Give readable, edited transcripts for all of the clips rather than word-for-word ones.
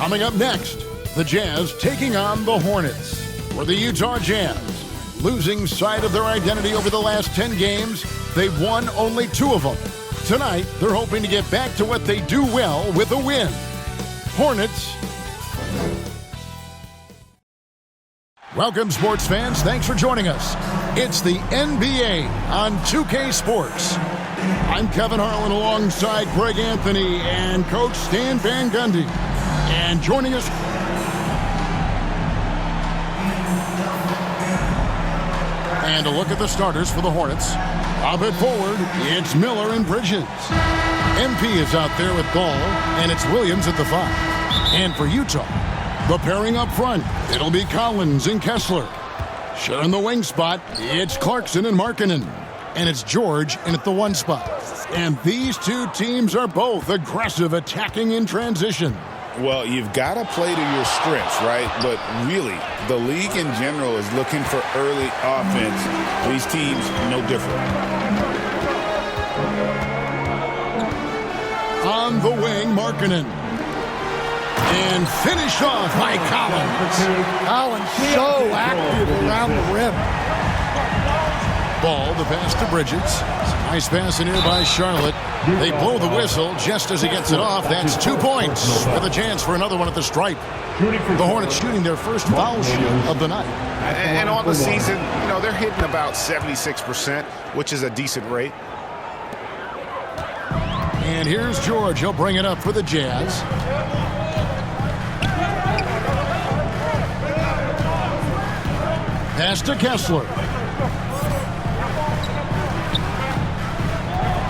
Coming up next, the Jazz taking on the Hornets. For the Utah Jazz, losing sight of their identity over the last 10 games, they've won only 2 of them. Tonight, they're hoping to get back to what they do well with a win. Hornets. Welcome, sports fans. Thanks for joining us. It's the NBA on 2K Sports. I'm Kevin Harlan alongside Greg Anthony and Coach Stan Van Gundy. And joining us... And a look at the starters for the Hornets. Up at forward, it's Miller and Bridges. MP is out there with Ball, and it's Williams at the 5. And for Utah, the pairing up front, it'll be Collins and Kessler. Sharing the wing spot, it's Clarkson and Markkanen. And it's George in at the 1 spot. And these two teams are both aggressive, attacking in transition. Well, you've got to play to your strengths, right? But really, the league in general is looking for early offense. These teams, no different. On the wing, Markkanen. And finished off by Collins. Collins so active around the rim. Ball, the pass to Bridges. Nice pass in here by Charlotte. They blow the whistle just as he gets it off. That's 2 points with a chance for another one at the stripe. The Hornets shooting their first foul shoot of the night. And on the season, you know, they're hitting about 76%, which is a decent rate. And here's George. He'll bring it up for the Jazz. Pass to Kessler.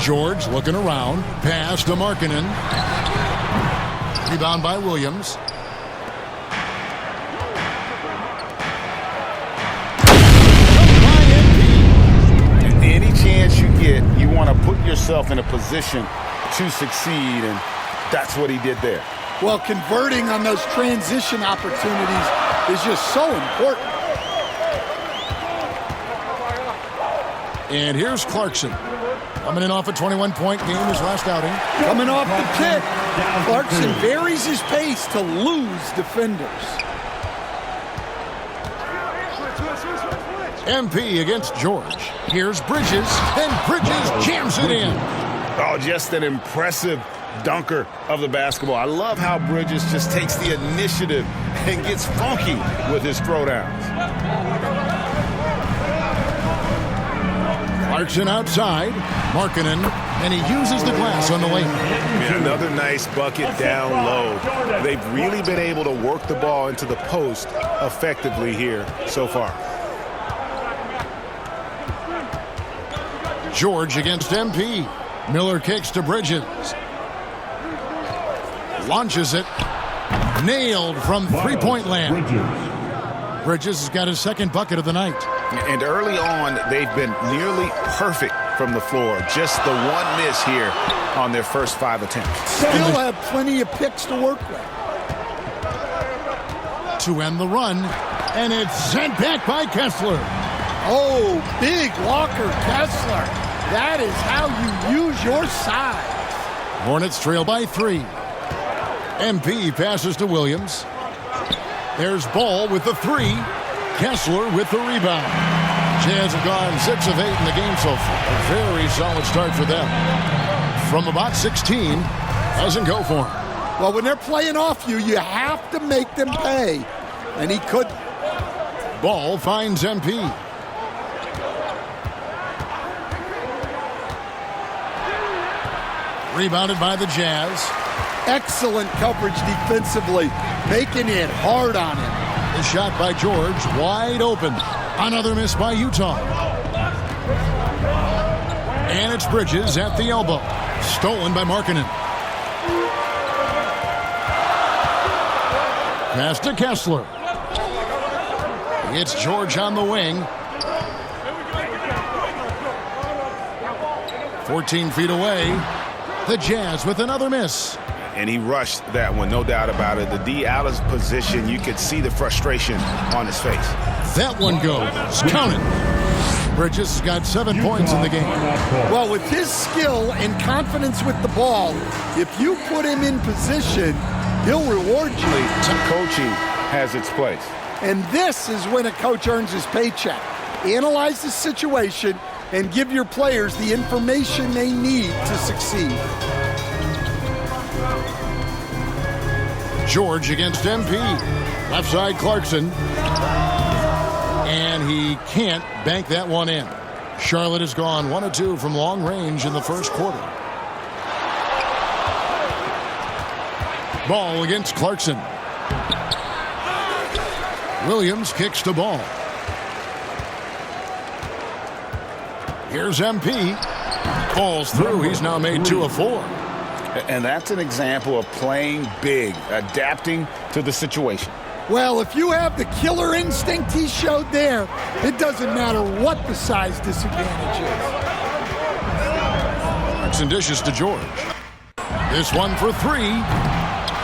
George looking around. Pass to Markkanen. Rebound by Williams. Any chance you get, you want to put yourself in a position to succeed, and that's what he did there. Well, converting on those transition opportunities is just so important. And here's Clarkson. Coming in off a 21-point game, his last outing. Coming off the kick, Clarkson varies his pace to lose defenders. MP against George. Here's Bridges, and Bridges jams it in. Oh, just an impressive dunker of the basketball. I love how Bridges just takes the initiative and gets funky with his throwdowns. Clarkson outside. Markkanen, and he uses the glass on the wing. Yeah, another nice bucket down low. They've really been able to work the ball into the post effectively here so far. George against MP. Miller kicks to Bridges. Launches it. Nailed from three-point land. Bridges has got his second bucket of the night. And early on, they've been nearly perfect from the floor. Just the one miss here on their first 5 attempts. Still have plenty of picks to work with. To end the run, and it's sent back by Kessler. Oh, big Walker Kessler. That is how you use your size. Hornets trail by 3. MP passes to Williams. There's Ball with the 3. Kessler with the rebound. Jazz have gone 6 of 8 in the game so far. A very solid start for them. From about 16, doesn't go for him. Well, when they're playing off you, you have to make them pay. And he couldn't. Ball finds MP. Rebounded by the Jazz. Excellent coverage defensively, making it hard on him. The shot by George, wide open. Another miss by Utah. And it's Bridges at the elbow. Stolen by Markkanen. Pass to Kessler. It's George on the wing. 14 feet away. The Jazz with another miss. And he rushed that one, no doubt about it. The D out of position, you could see the frustration on his face. That one goes. Count it. Bridges has got 7 points in the game. Well, with his skill and confidence with the ball, if you put him in position, he'll reward you. Coaching has its place. And this is when a coach earns his paycheck. Analyze the situation and give your players the information they need to succeed. George against MP. Left side Clarkson. And he can't bank that one in. Charlotte has gone 1 of 2 from long range in the first quarter. Ball against Clarkson. Williams kicks the ball. Here's MP. Falls through. He's now made 2 of 4. And that's an example of playing big, adapting to the situation. Well, if you have the killer instinct he showed there, it doesn't matter what the size disadvantage is. Clarkson dishes to George. This one for 3.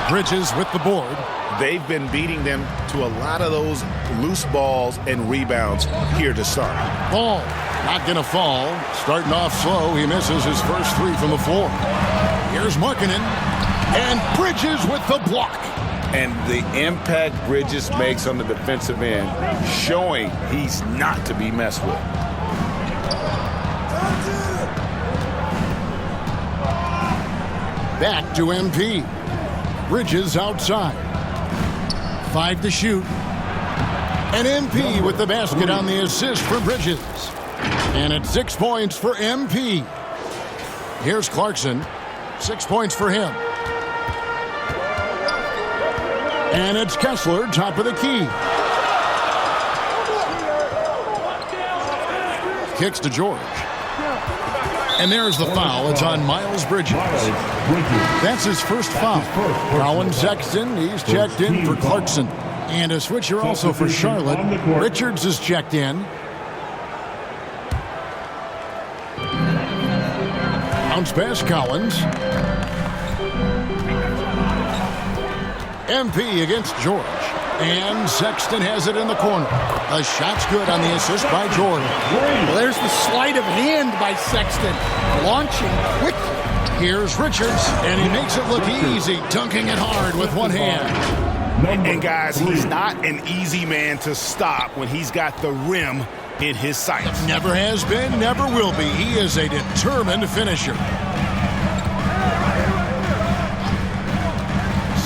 Bridges with the board. They've been beating them to a lot of those loose balls and rebounds here to start. Ball not going to fall. Starting off slow, he misses his first 3 from the floor. Here's Markkanen, and Bridges with the block. And the impact Bridges makes on the defensive end, showing he's not to be messed with. Back to MP. Bridges outside. 5 to shoot. And MP with the basket on the assist for Bridges. And it's 6 points for MP. Here's Clarkson. 6 points for him. And it's Kessler, top of the key. Kicks to George. And there's the foul. It's on Miles Bridges. That's his first foul. Colin Sexton, he's checked in for Clarkson. And a switcher also for Charlotte. Richards is checked in. Bounce pass Collins. MP against George. And Sexton has it in the corner. The shot's good on the assist by George. Well, there's the sleight of hand by Sexton. Launching quickly. Here's Richards, and he makes it look easy, dunking it hard with one hand. And guys, he's not an easy man to stop when he's got the rim in his sights. Never has been, never will be. He is a determined finisher.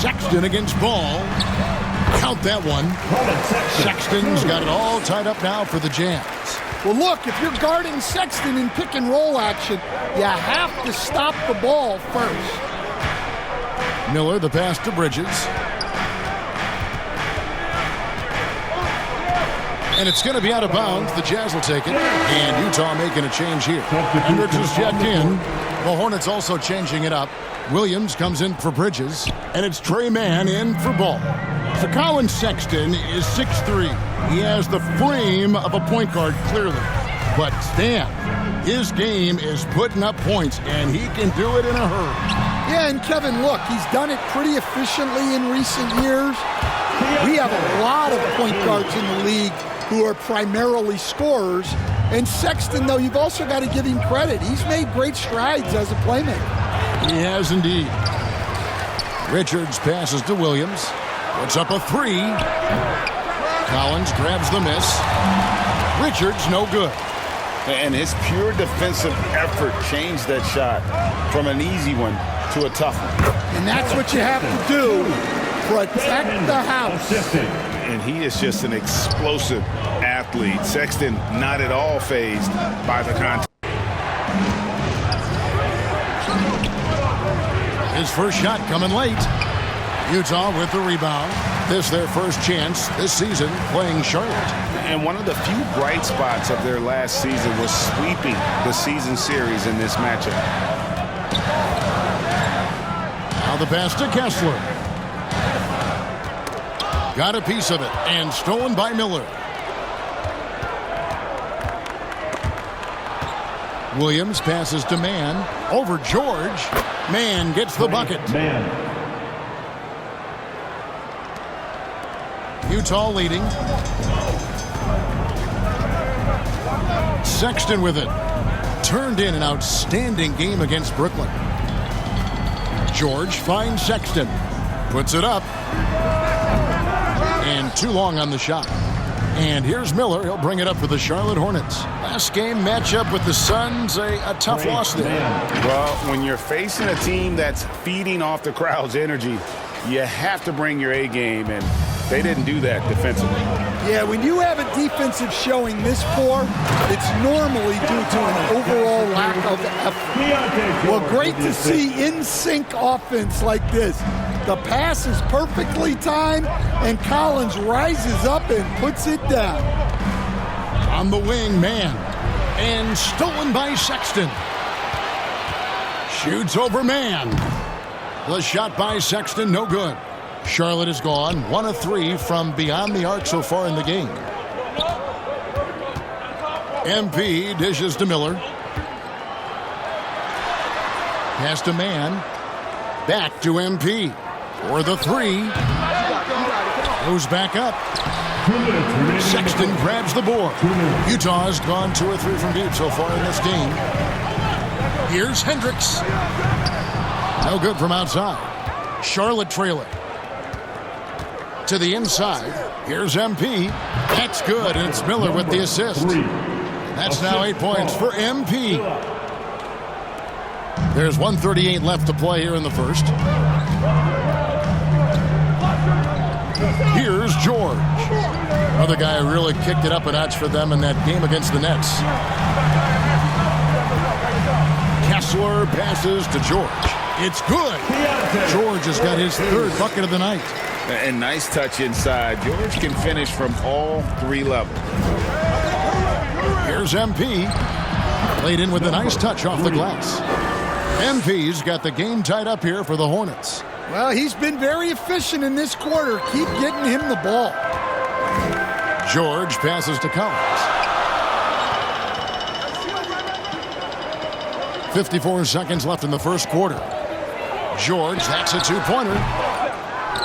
Sexton against Ball. Count that one. Sexton's got it all tied up now for the Jazz. Well, look, if you're guarding Sexton in pick and roll action, you have to stop the ball first. Miller, the pass to Bridges. And it's going to be out of bounds. The Jazz will take it. And Utah making a change here. Hendricks is checked in. The Hornets also changing it up. Williams comes in for Bridges. And it's Trey Mann in for Ball. So Colin Sexton is 6'3". He has the frame of a point guard, clearly. But Stan, his game is putting up points, and he can do it in a hurry. Yeah, and Kevin, look, he's done it pretty efficiently in recent years. We have a lot of point guards in the league who are primarily scorers. And Sexton, though, you've also got to give him credit. He's made great strides as a playmaker. He has indeed. Richards passes to Williams. Puts up a 3. Collins grabs the miss. Richards, no good. And his pure defensive effort changed that shot from an easy one to a tough one. And that's what you have to do. Protect the house. And he is just an explosive athlete. Sexton not at all fazed by the contact. His first shot coming late. Utah with the rebound. This their first chance this season playing Charlotte. And one of the few bright spots of their last season was sweeping the season series in this matchup. Now the pass to Kessler. Got a piece of it and stolen by Miller. Williams passes to Mann. Over George. Mann gets the bucket. Utah leading. Sexton with it. Turned in an outstanding game against Brooklyn. George finds Sexton. Puts it up. And too long on the shot. And here's Miller. He'll bring it up for the Charlotte Hornets. Last game matchup with the Suns, a tough loss there. Well, when you're facing a team that's feeding off the crowd's energy, you have to bring your A game, and they didn't do that defensively. Yeah, when you have a defensive showing this poor, it's normally due to an overall lack of effort. Well, great to see in-sync offense like this. The pass is perfectly timed, and Collins rises up and puts it down. On the wing, man. And stolen by Sexton. Shoots over man. The shot by Sexton, no good. Charlotte is gone, 1 of 3 from beyond the arc so far in the game. MP dishes to Miller. Pass to man. Back to MP. For the 3. Goes back up. Sexton grabs the board. Utah's gone 2 or 3 from deep so far in this game. Here's Hendricks. No good from outside. Charlotte trailing. To the inside. Here's MP. That's good, and it's Miller with the assist. That's now 8 points for MP. There's 1:38 left to play here in the first. Here's George. Another guy who really kicked it up a notch for them in that game against the Nets. Kessler passes to George. It's good. George has got his 3rd bucket of the night. And nice touch inside. George can finish from all 3 levels. Here's MP. Played in with a nice touch off the glass. MP's got the game tied up here for the Hornets. Well, he's been very efficient in this quarter. Keep getting him the ball. George passes to Collins. 54 seconds left in the first quarter. George, that's a 2-pointer.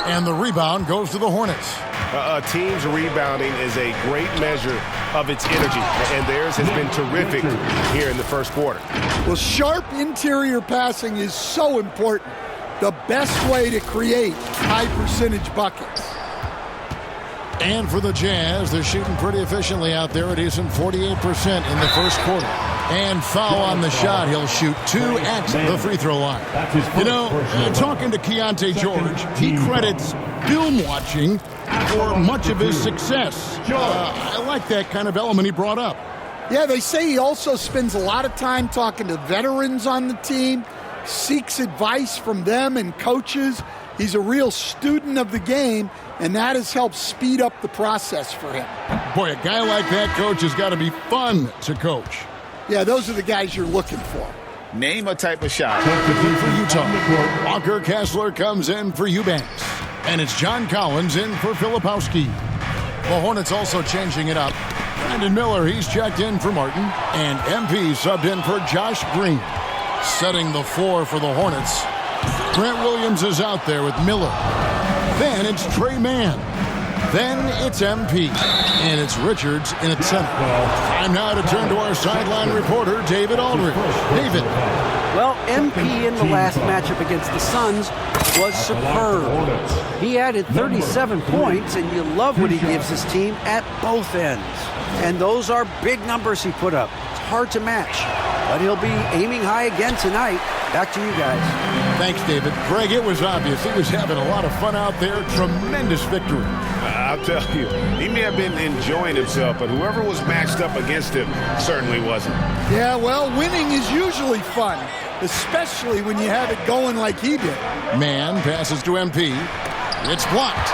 And the rebound goes to the Hornets. A team's rebounding is a great measure of its energy, and theirs has been terrific here in the first quarter. Well, sharp interior passing is so important. The best way to create high-percentage buckets. And for the Jazz, they're shooting pretty efficiently out there. A decent 48% in the first quarter. And foul on the shot. He'll shoot 2 at the free throw line. You know, talking to Keontae George, he credits film watching for much of his success. I like that kind of element he brought up. Yeah, they say he also spends a lot of time talking to veterans on the team, seeks advice from them and coaches. He's a real student of the game, and that has helped speed up the process for him. Boy, a guy like that, coach, has got to be fun to coach. Yeah, those are the guys you're looking for. Name a type of shot. For Utah, Walker Kessler comes in for Eubanks. And it's John Collins in for Filipowski. The Hornets also changing it up. Brandon Miller, he's checked in for Martin. And MP subbed in for Josh Green. Setting the floor for the Hornets. Grant Williams is out there with Miller. Then it's Trey Mann. Then it's MP. And it's Richards in at center. Time now to turn to our sideline reporter, David Aldridge. David. Well, MP in the last matchup against the Suns was superb. He added 37 points, and you love what he gives his team at both ends. And those are big numbers he put up. It's hard to match, but he'll be aiming high again tonight. Back to you guys. Thanks, David. Greg, it was obvious. He was having a lot of fun out there. Tremendous victory. I'll tell you, he may have been enjoying himself, but whoever was matched up against him certainly wasn't. Yeah, well, winning is usually fun, especially when you have it going like he did. Man passes to MP. It's blocked.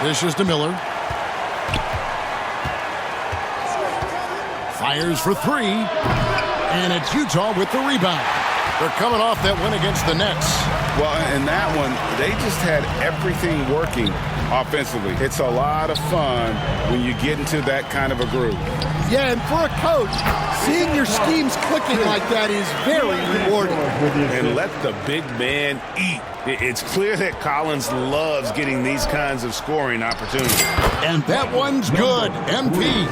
Dishes to Miller. Fires for 3. And it's Utah with the rebound. They're coming off that win against the Nets. Well, in that one, they just had everything working offensively. It's a lot of fun when you get into that kind of a groove. Yeah, and for a coach, seeing your schemes clicking like that is very rewarding. And let the big man eat. It's clear that Collins loves getting these kinds of scoring opportunities. And that one's good. MP.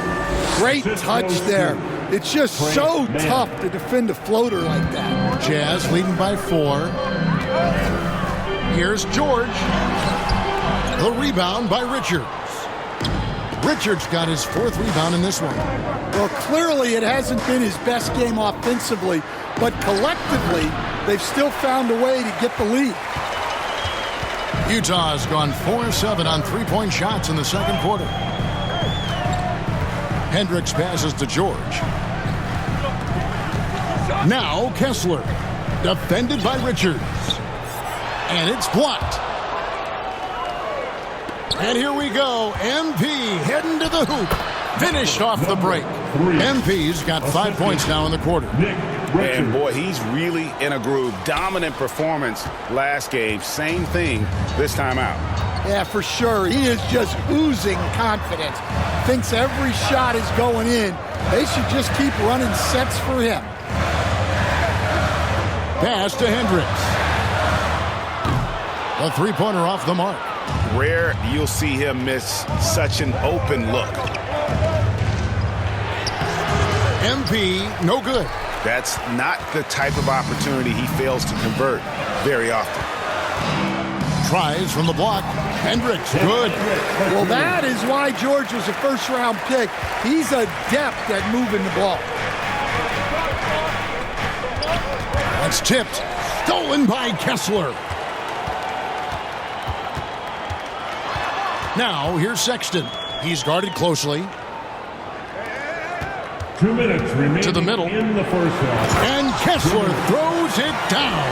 Great touch there. It's just so tough to defend a floater like that. Jazz leading by 4. Here's George. The rebound by Richards. Richards got his 4th rebound in this one. Well, clearly it hasn't been his best game offensively, but collectively, they've still found a way to get the lead. Utah has gone 4-7 on three-point shots in the second quarter. Hendricks passes to George. Now Kessler, defended by Richards. And it's blocked. And here we go. MP heading to the hoop. Finished off the break. MP's got 5 points now in the quarter. And boy, he's really in a groove. Dominant performance last game. Same thing this time out. Yeah, for sure. He is just oozing confidence. Thinks every shot is going in. They should just keep running sets for him. Pass to Hendricks. A three-pointer off the mark. Rare you'll see him miss such an open look. MP, no good. That's not the type of opportunity he fails to convert very often. Tries from the block. Hendricks, good. Well, that is why George was a first-round pick. He's adept at moving the ball. That's tipped. Stolen by Kessler. Now, here's Sexton. He's guarded closely. 2 minutes remaining To the middle. in the first half. And Kessler throws it down.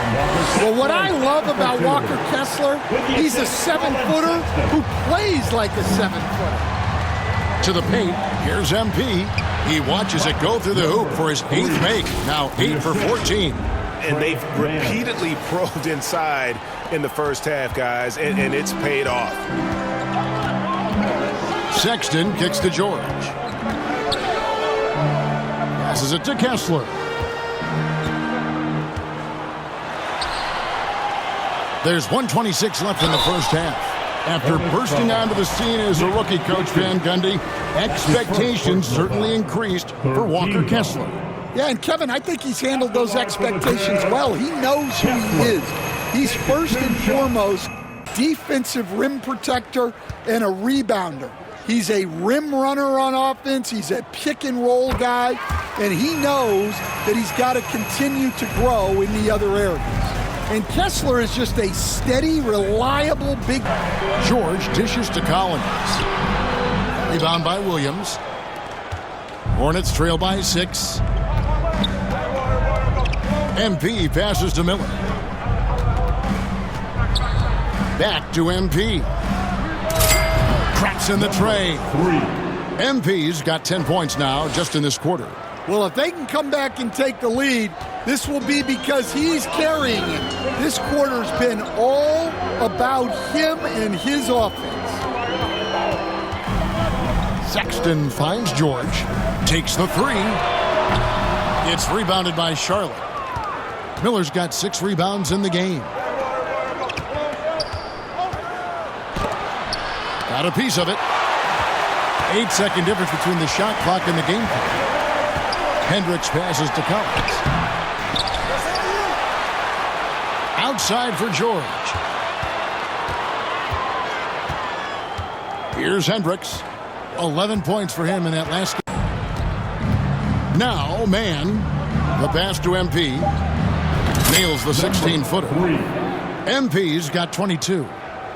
Well, what I love about Walker Kessler, he's a 7-footer who plays like a 7-footer. To the paint. Here's MP. He watches it go through the hoop for his 8th make. Now 8 for 14. And they've repeatedly probed inside in the first half, guys, and it's paid off. Sexton kicks to George. Passes it to Kessler. There's 1:26 left in the first half. After bursting onto the scene as a rookie, Coach Van Gundy, expectations certainly increased for Walker Kessler. Yeah, and Kevin, I think he's handled those expectations well. He knows who he is. He's first and foremost defensive rim protector and a rebounder. He's a rim runner on offense. He's a pick-and-roll guy, and he knows that he's got to continue to grow in the other areas. And Kessler is just a steady, reliable big... George dishes to Collins. Rebound by Williams. Hornets trail by 6. MP passes to Miller. Back to MP. Cracks in the tray. MP's got 10 points now just in this quarter. Well, if they can come back and take the lead, this will be because he's carrying it. This quarter's been all about him and his offense. Sexton finds George. Takes the 3. It's rebounded by Charlotte. Miller's got 6 rebounds in the game. Got a piece of it. 8-second difference between the shot clock and the game clock. Hendricks passes to Collins. Outside for George. Here's Hendricks. 11 points for him in that last game. Now, Mann. The pass to MP. Nails the 16-footer. MP's got 22.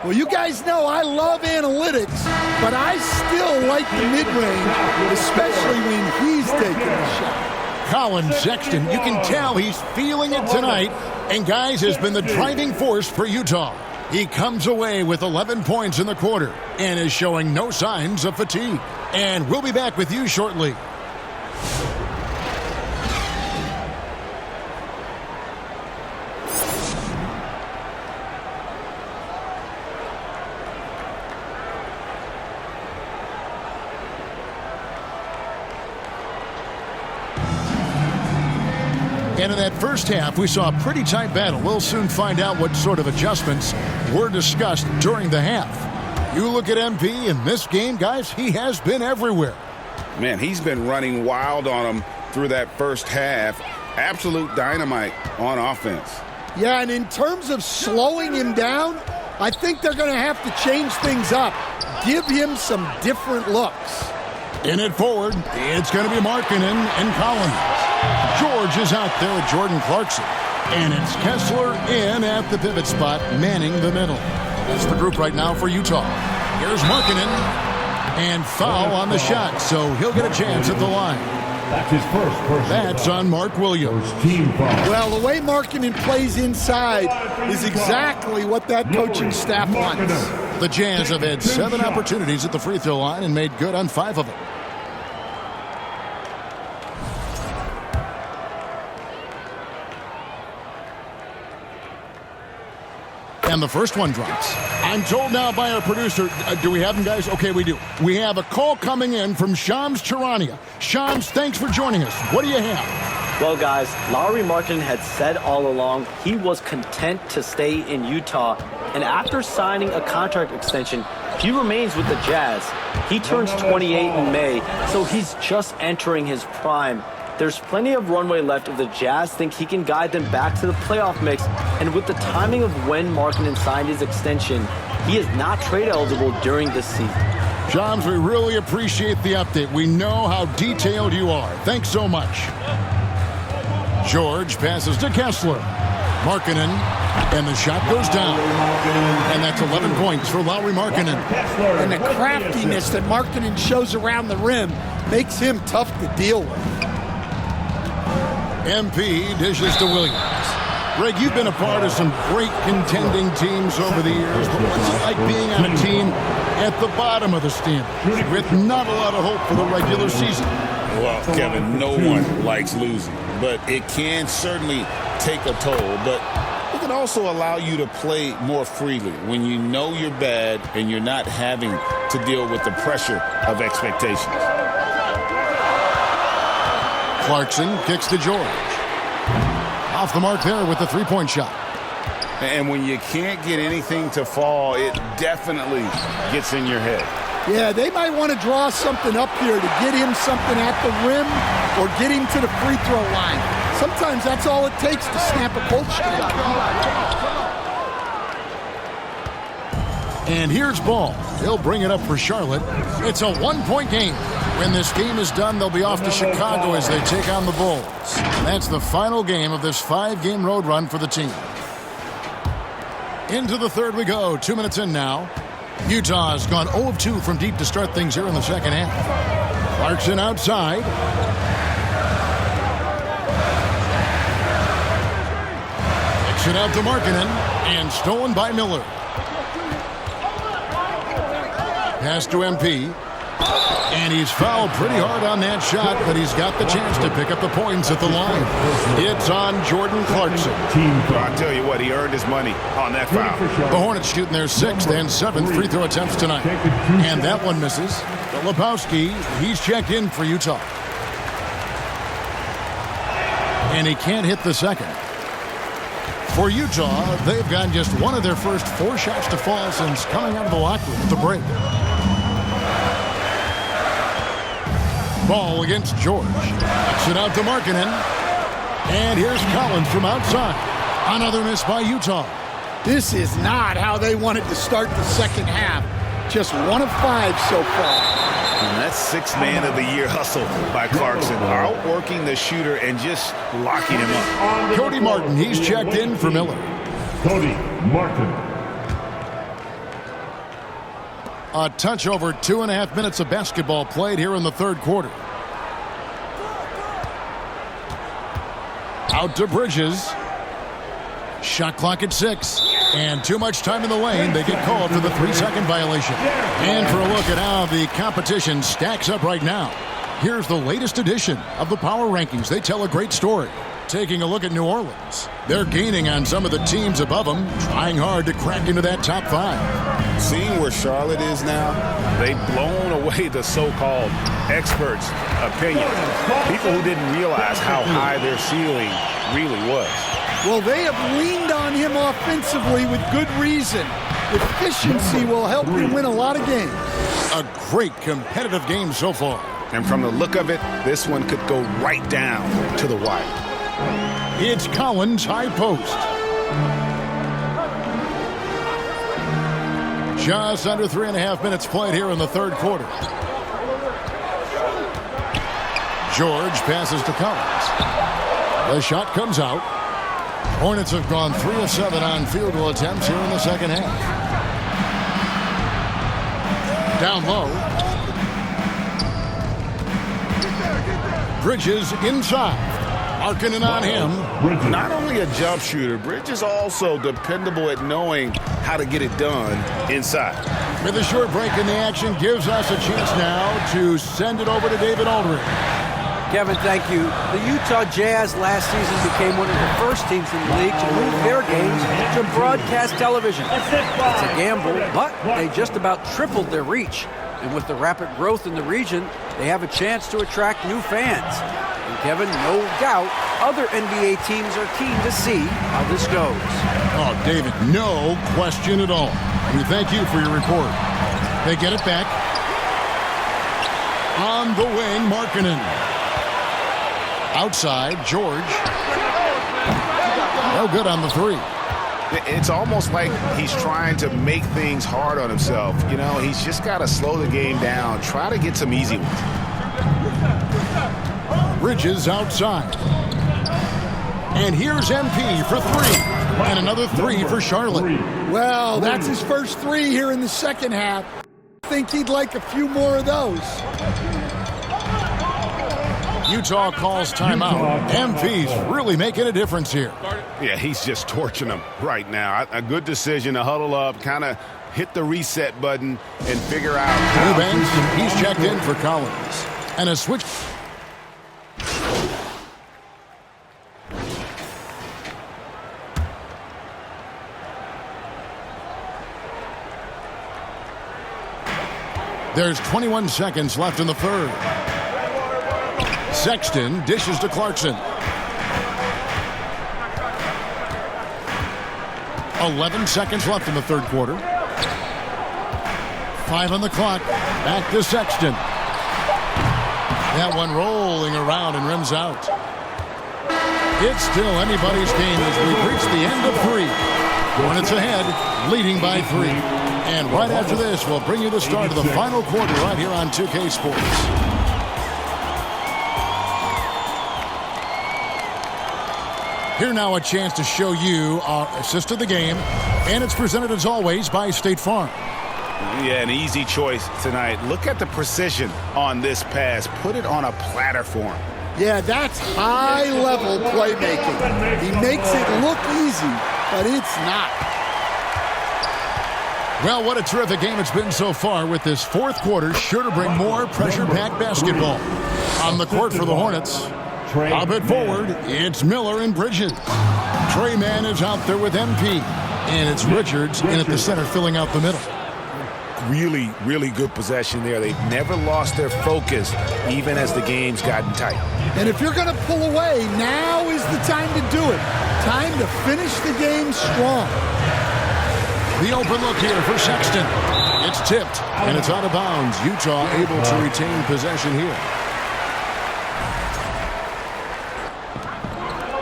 Well, you guys know I love analytics, but I still like the mid-range, especially when he's taking the shot. Colin Sexton, you can tell he's feeling it tonight, and guys, has been the driving force for Utah. He comes away with 11 points in the quarter and is showing no signs of fatigue. And we'll be back with you shortly. And in that first half, we saw a pretty tight battle. We'll soon find out what sort of adjustments were discussed during the half. You look at MP in this game, guys, he has been everywhere. Man, he's been running wild on them through that first half. Absolute dynamite on offense. Yeah, and in terms of slowing him down, I think they're going to have to change things up. Give him some different looks. In it forward, it's going to be Markkanen and Collins. George is out there with Jordan Clarkson. And it's Kessler in at the pivot spot, manning the middle. That's the group right now for Utah. Here's Markkanen. And foul on the shot, so he'll get a chance at the line. That's his first personal That's foul. on Mark Williams. First team foul. Well, the way Markkanen plays inside is exactly what that coaching staff wants. The Jazz have had 7 opportunities at the free throw line and made good on 5 of them. And the first one drops. I'm told now by our producer, do we have them, guys? Okay, we do. We have a call coming in from Shams Charania. Shams, thanks for joining us. What do you have? Well, guys, Lauri Markkanen had said all along he was content to stay in Utah. And after signing a contract extension, he remains with the Jazz. He turns 28 in May, so he's just entering his prime. There's plenty of runway left if the Jazz think he can guide them back to the playoff mix, and with the timing of when Markkanen signed his extension, he is not trade eligible during this season. Shams, we really appreciate the update. We know how detailed you are. Thanks so much. George passes to Kessler. Markkanen, and the shot goes down. And that's 11 points for Lauri Markkanen. And the craftiness that Markkanen shows around the rim makes him tough to deal with. MP dishes to Williams. Greg, you've been a part of some great contending teams over the years, but what's it like being on a team at the bottom of the standings with not a lot of hope for the regular season? Well, Kevin, no one likes losing, but it can certainly take a toll. But it can also allow you to play more freely when you know you're bad and you're not having to deal with the pressure of expectations. Clarkson kicks to George. Off the mark there with the three-point shot. And when you can't get anything to fall, it definitely gets in your head. Yeah, they might want to draw something up here to get him something at the rim or get him to the free throw line. Sometimes that's all it takes to snap a cold streak. And here's Ball. He'll bring it up for Charlotte. It's a one-point game. When this game is done, they'll be off to Chicago as they take on the Bulls. That's the final game of this 5-game road run for the team. Into the third we go. 2 minutes in now. Utah has gone 0 of 2 from deep to start things here in the second half. Clarkson outside. Kicks it out to Markkanen, and stolen by Miller. Pass to MP. And he's fouled pretty hard on that shot, but he's got the chance to pick up the points at the line. It's on Jordan Clarkson. I'll tell you what, he earned his money on that foul. The Hornets shooting their 6th and 7th free throw attempts tonight. And that one misses. Lebowski, he's checked in for Utah. And he can't hit the second. For Utah, they've gotten just one of their first 4 shots to fall since coming out of the locker room at the break. Ball against George. Kicks it out to Markkanen. And here's Collins from outside. Another miss by Utah. This is not how they wanted to start the second half. Just 1 of 5 so far. And that's 6th man of the year hustle by Clarkson. Outworking the shooter and just locking him up. Cody Martin, he's checked in for Miller. Cody Martin. A touch over 2.5 minutes of basketball played here in the third quarter. Out to Bridges. Shot clock at 6. And too much time in the lane. They get called for the 3-second violation. And for a look at how the competition stacks up right now. Here's the latest edition of the Power Rankings. They tell a great story. Taking a look at New Orleans. They're gaining on some of the teams above them, trying hard to crack into that top 5. Seeing where Charlotte is now, They've blown away the so-called experts' opinion. People who didn't realize how high their ceiling really was. Well, they have leaned on him offensively with good reason. Efficiency will help you win a lot of games. A great competitive game so far. And from the look of it, this one could go right down to the wire. It's Collins high post. Just under 3.5 minutes played here in the third quarter. George passes to Collins. The shot comes out. Hornets have gone 3 of 7 on field goal attempts here in the second half. Down low. Bridges inside. Markkanen on him. Not only a jump shooter, Bridges also dependable at knowing how to get it done inside. With a short break in the action, gives us a chance now to send it over to David Aldridge. Kevin, thank you. The Utah Jazz last season became one of the first teams in the league to move their games to broadcast television. It's a gamble, but they just about tripled their reach. And with the rapid growth in the region, they have a chance to attract new fans. And Kevin, no doubt, other NBA teams are keen to see how this goes. Oh, David, no question at all. We thank you for your report. They get it back. On the wing, Markkanen. Outside, George. No good on the three. It's almost like he's trying to make things hard on himself. You know, he's just got to slow the game down. Try to get some easy ones. Bridges outside. And here's MP for three. And another three for Charlotte. Well, that's his first three here in the second half. I think he'd like a few more of those. Utah calls timeout. MP's really making a difference here. Yeah, he's just torching them right now. A good decision to huddle up, kind of hit the reset button, and figure out how. Eubanks, he's checked in for Collins. And a switch. There's 21 seconds left in the third. Sexton dishes to Clarkson. 11 seconds left in the third quarter. 5 on the clock. Back to Sexton. That one rolling around and rims out. It's still anybody's game as we reach the end of 3. Hornets ahead, leading by 3. And right after this, we'll bring you the start of the final quarter right here on 2K Sports. Here now a chance to show you our assist of the game, and it's presented as always by State Farm. Yeah, an easy choice tonight. Look at the precision on this pass. Put it on a platter for him. Yeah, that's high-level playmaking. He makes it look easy, but it's not. Well, what a terrific game it's been so far, with this fourth quarter sure to bring more pressure-packed basketball. On the court for the Hornets, up at forward, it's Miller and Bridges. Trey Mann is out there with MP. And it's Richards in at the center filling out the middle. Really, really good possession there. They've never lost their focus, even as the game's gotten tight. And if you're going to pull away, now is the time to do it. Time to finish the game strong. The open look here for Sexton. It's tipped, and it's out of bounds. Utah able to retain possession here.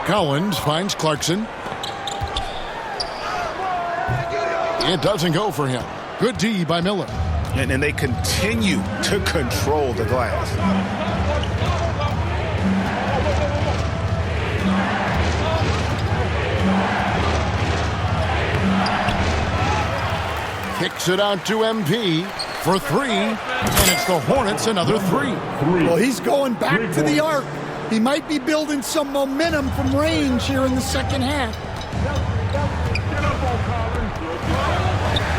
Collins finds Clarkson. It doesn't go for him. Good D by Miller. And they continue to control the glass. Kicks it out to MP for 3, and it's the Hornets another 3. Well, he's going back to the arc. He might be building some momentum from range here in the second half.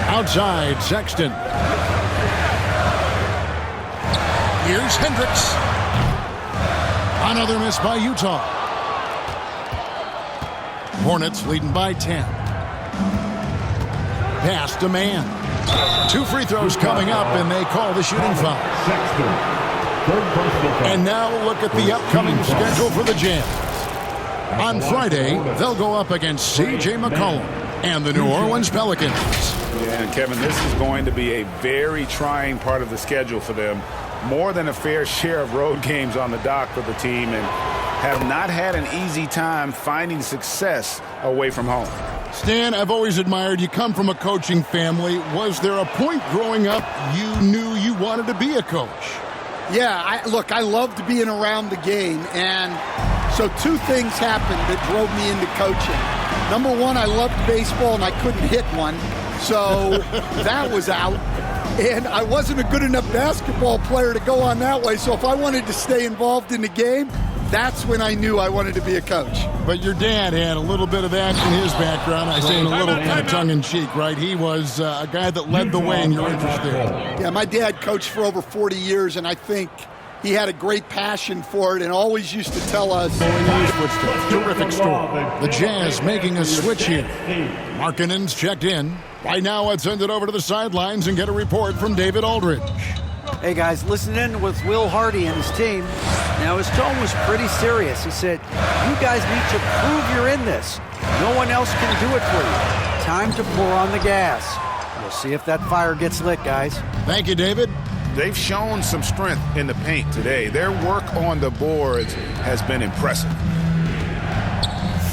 Outside, Sexton. Here's Hendricks. Another miss by Utah. Hornets leading by 10. Pass to Mann. 2 free throws coming up, and they call the shooting foul. And now look at the upcoming schedule for the Jazz. On Friday, they'll go up against C.J. McCollum and the New Orleans Pelicans. Yeah, and Kevin, this is going to be a very trying part of the schedule for them. More than a fair share of road games on the dock for the team, and have not had an easy time finding success away from home. Stan, I've always admired you. Come from a coaching family. Was there a point growing up you knew you wanted to be a coach? Yeah, I loved being around the game, and so two things happened that drove me into coaching. Number one, I loved baseball, and I couldn't hit one, so that was out. And I wasn't a good enough basketball player to go on that way, so if I wanted to stay involved in the game, that's when I knew I wanted to be a coach. But your dad had a little bit of that in his background. I say in a little kind of tongue-in-cheek, right? He was a guy that led the way in your interest there. Yeah, my dad coached for over 40 years, and I think he had a great passion for it and always used to tell us. Terrific story. The Jazz making a switch here. Markkanen's checked in. Right now, let's send it over to the sidelines and get a report from David Aldridge. Hey guys, listen in with Will Hardy and his team. Now his tone was pretty serious. He said, you guys need to prove you're in this. No one else can do it for you. Time to pour on the gas. We'll see if that fire gets lit, guys. Thank you, David. They've shown some strength in the paint today. Their work on the boards has been impressive.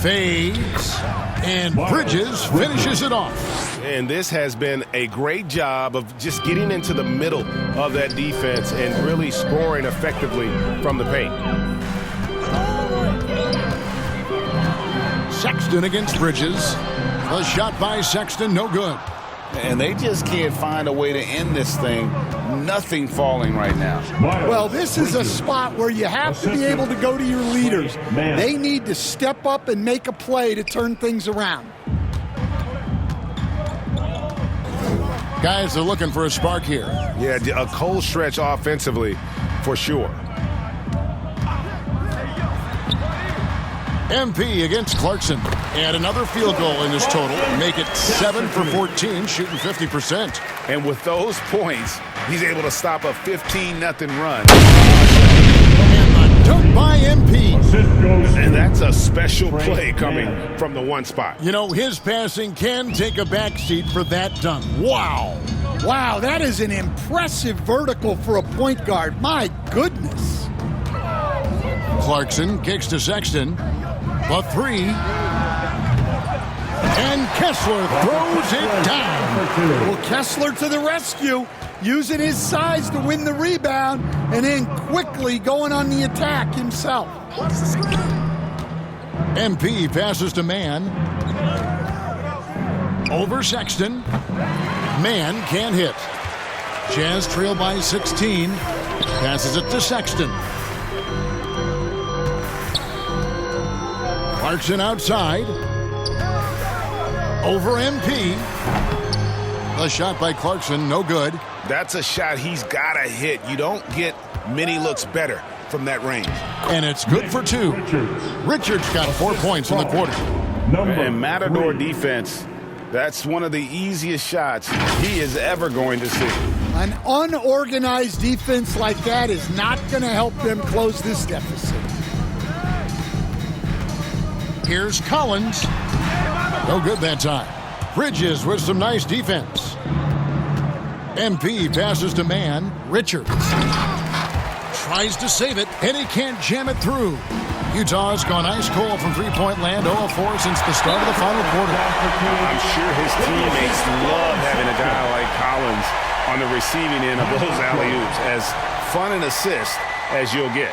Fades, and Bridges finishes it off. And this has been a great job of just getting into the middle of that defense and really scoring effectively from the paint. Sexton against Bridges. A shot by Sexton, no good. And they just can't find a way to end this thing. Nothing falling right now. Well, this is a spot where you have to be able to go to your leaders. They need to step up and make a play to turn things around. Guys are looking for a spark here. Yeah, a cold stretch offensively for sure. MP against Clarkson. And another field goal in his total. Make it 7 for 14, shooting 50%. And with those points, he's able to stop a 15-0 run. And the dunk by MP. And that's a special play coming from the one spot. You know, his passing can take a backseat for that dunk. Wow. Wow, that is an impressive vertical for a point guard. My goodness. Clarkson kicks to Sexton. The three. And Kessler throws it down. Well, Kessler to the rescue, using his size to win the rebound, and then quickly going on the attack himself. MP passes to Mann. Over Sexton. Mann can't hit. Jazz trail by 16. Passes it to Sexton. Clarkson outside. Over MP. The shot by Clarkson, no good. That's a shot he's got to hit. You don't get many looks better from that range. And it's good for two. Richards got 4 points in the quarter. And Matador defense, that's one of the easiest shots he is ever going to see. An unorganized defense like that is not going to help them close this deficit. Here's Collins. No good that time. Bridges with some nice defense. MP passes to Mann. Richards tries to save it, and he can't jam it through. Utah's gone ice cold from three-point land, 0 of 4 since the start of the final quarter. I'm sure his teammates love having a guy like Collins on the receiving end of those alley-oops. As fun an assist as you'll get.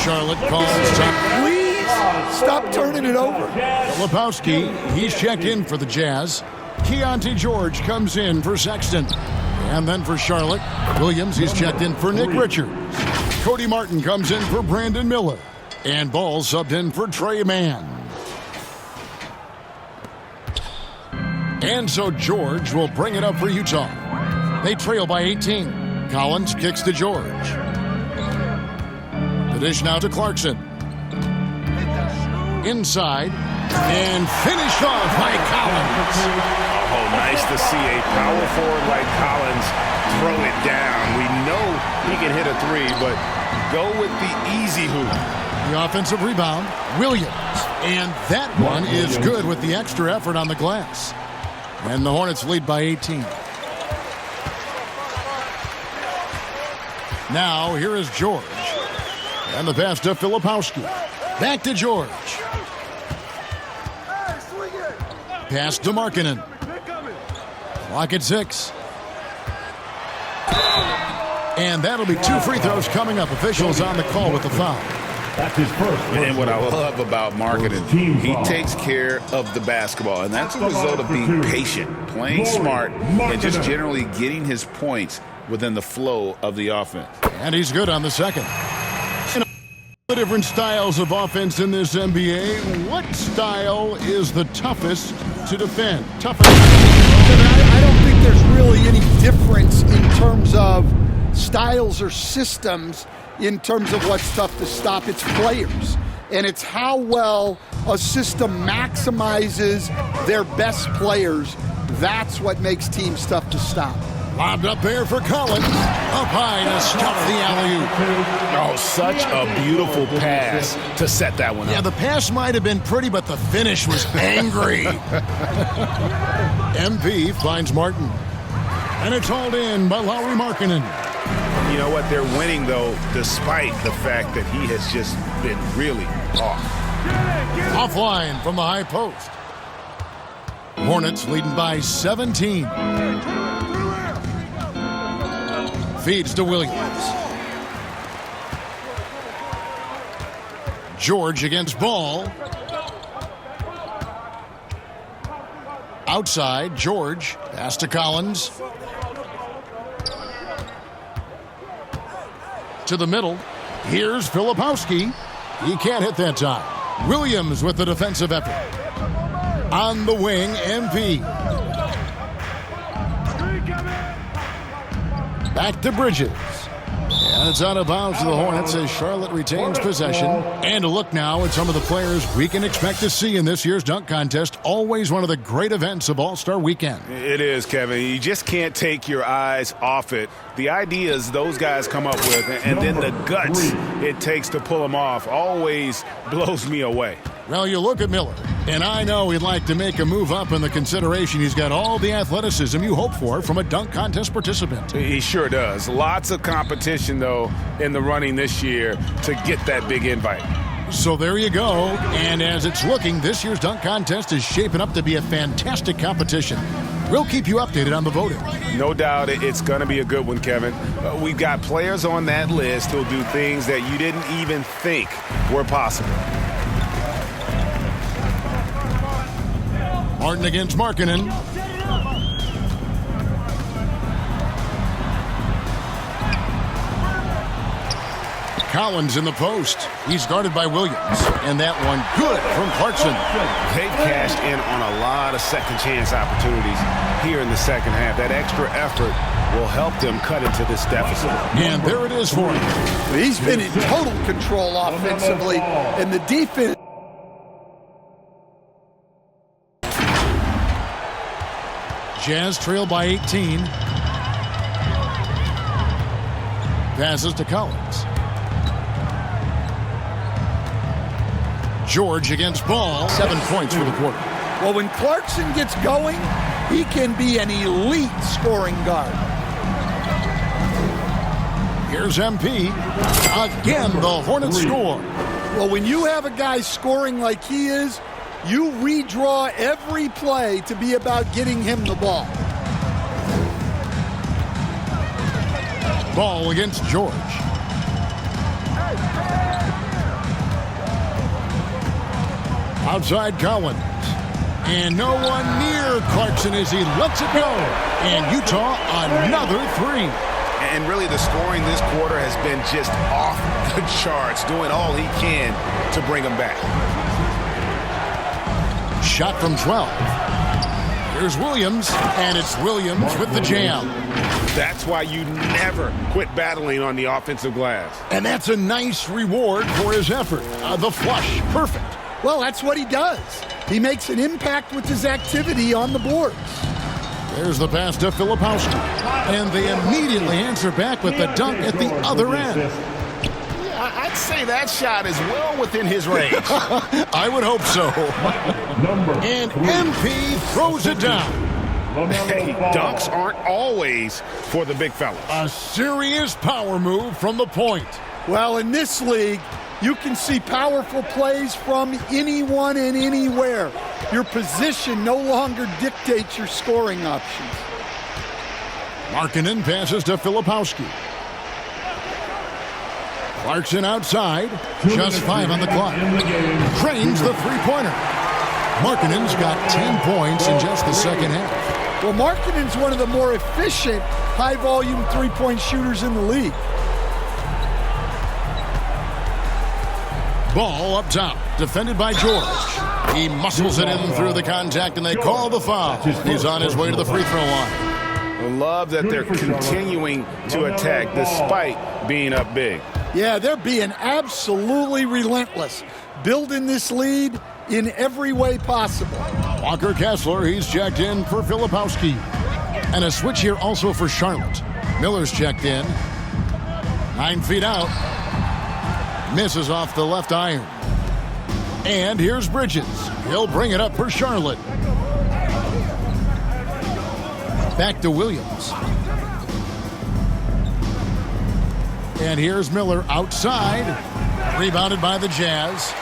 Charlotte calls time. Please stop turning it over. Filipowski, he's checked in for the Jazz. Keontae George comes in for Sexton. And then for Charlotte, Williams, he's checked in for Nick Richards. Cody Martin comes in for Brandon Miller. And Ball subbed in for Trey Mann. And so George will bring it up for Utah. They trail by 18. Collins kicks to George. The dish now to Clarkson. Inside. And finished off by Collins. Oh, nice to see a power forward like Collins throw it down. We know he can hit a three, but go with the easy hoop. The offensive rebound, Williams. And that one is good with the extra effort on the glass. And the Hornets lead by 18. Now, here is George. And the pass to Filipowski. Back to George. Pass to Markkanen. Clock at 6. And that'll be 2 free throws coming up. Officials on the call with the foul. That's his first. And what I love about Markkanen, he takes care of the basketball. And that's a result of being patient, playing smart, and just generally getting his points within the flow of the offense. And he's good on the second. The different styles of offense in this NBA. What style is the toughest to defend? Toughest. I don't think there's really any difference in terms of styles or systems in terms of what's tough to stop. It's players. And it's how well a system maximizes their best players. That's what makes teams tough to stop. Lobbed up there for Collins. Up high to stop the alley-oop. Oh, such a beautiful pass to set that one up. Yeah, the pass might have been pretty, but the finish was angry. MP finds Martin. And it's hauled in by Lauri Markkanen. You know what? They're winning, though, despite the fact that he has just been really off. Offline from the high post. Hornets leading by 17. Feeds to Williams. George against Ball. Outside, George. Pass to Collins. To the middle. Here's Filipowski. He can't hit that time. Williams with the defensive effort. On the wing, MP. Back to Bridges. And it's out of bounds to the Hornets as Charlotte retains possession. And a look now at some of the players we can expect to see in this year's dunk contest. Always one of the great events of All-Star Weekend. It is, Kevin. You just can't take your eyes off it. The ideas those guys come up with, and then the guts it takes to pull them off, always blows me away. Well, you look at Miller, and I know he'd like to make a move up in the consideration. He's got all the athleticism you hope for from a dunk contest participant. He sure does. Lots of competition, though, in the running this year to get that big invite. So there you go. And as it's looking, this year's dunk contest is shaping up to be a fantastic competition. We'll keep you updated on the voting. No doubt it's going to be a good one, Kevin. We've got players on that list who'll do things that you didn't even think were possible. Martin against Markkanen. Collins in the post. He's guarded by Williams. And that one good from Clarkson. They've cashed in on a lot of second chance opportunities here in the second half. That extra effort will help them cut into this deficit. And there it is for him. He's been in total control offensively, and the defense. Jazz trail by 18. Passes to Collins. George against Ball. 7 points for the quarter. Well, when Clarkson gets going, he can be an elite scoring guard. Here's MP. Again, the Hornets score. Well, when you have a guy scoring like he is, you redraw every play to be about getting him the ball. Ball against George. Outside Collins. And no one near Clarkson as he lets it go. And Utah another three. And really the scoring this quarter has been just off the charts, doing all he can to bring them back. Shot from 12. Here's Williams, and it's Williams with the jam. That's why you never quit battling on the offensive glass. And that's a nice reward for his effort. The flush, perfect. Well, that's what he does. He makes an impact with his activity on the boards. There's the pass to Filipowski. And they immediately answer back with the dunk at the other end. I'd say that shot is well within his range. I would hope so. And MP throws it down. Hey, dunks aren't always for the big fellas. A serious power move from the point. Well, in this league, you can see powerful plays from anyone and anywhere. Your position no longer dictates your scoring options. Markkanen passes to Filipowski. Clarkson outside. Just 5 on the clock. Cranes the three-pointer. Markkanen's got 10 points in just the second half. Well, Markkanen's one of the more efficient, high-volume three-point shooters in the league. Ball up top, defended by George. He muscles it in through the contact, and they call the foul. He's on his way to the free throw line. I love that they're continuing to attack despite being up big. Yeah, they're being absolutely relentless, building this lead in every way possible. Walker Kessler, he's checked in for Filipowski. And a switch here also for Charlotte. Miller's checked in. 9 feet out. Misses off the left iron. And here's Bridges. He'll bring it up for Charlotte. Back to Williams. And here's Miller outside. Rebounded by the Jazz.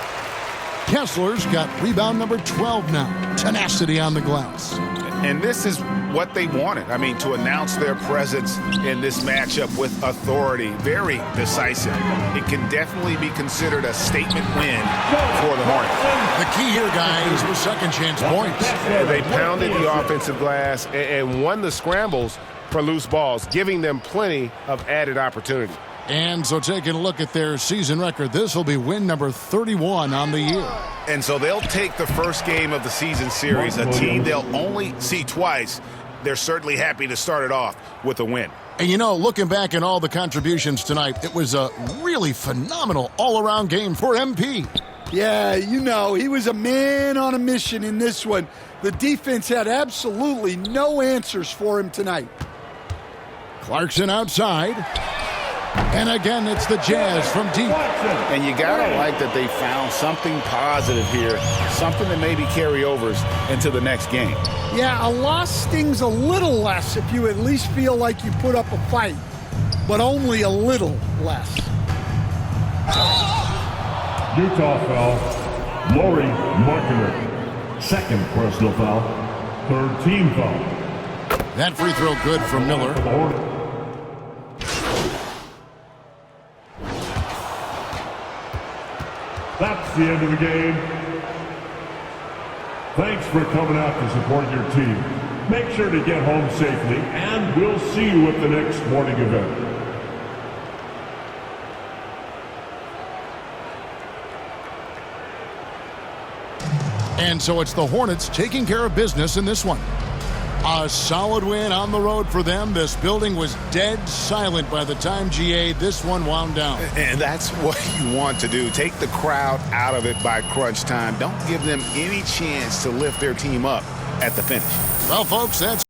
Kessler's got rebound number 12 now. Tenacity on the glass. And this is what they wanted. I mean, to announce their presence in this matchup with authority, very decisive. It can definitely be considered a statement win for the Hornets. The key here, guys, was second chance points. They pounded the offensive glass and won the scrambles for loose balls, giving them plenty of added opportunity. And so taking a look at their season record, this will be win number 31 on the year. And so they'll take the first game of the season series, a team they'll only see twice. They're certainly happy to start it off with a win. And you know, looking back at all the contributions tonight, it was a really phenomenal all-around game for MP. Yeah, you know, he was a man on a mission in this one. The defense had absolutely no answers for him tonight. Clarkson outside. And again, it's the Jazz from deep. And you got to like that they found something positive here, something that maybe carry overs into the next game. Yeah, a loss stings a little less if you at least feel like you put up a fight, but only a little less. Utah foul. Lauri Markkanen. Second personal foul. Third team foul. That free throw good from Miller. That's the end of the game. Thanks for coming out to support your team. Make sure to get home safely, and we'll see you at the next morning event. And so it's the Hornets taking care of business in this one. A solid win on the road for them. This building was dead silent by the time, GA, this one wound down. And that's what you want to do. Take the crowd out of it by crunch time. Don't give them any chance to lift their team up at the finish. Well, folks, that's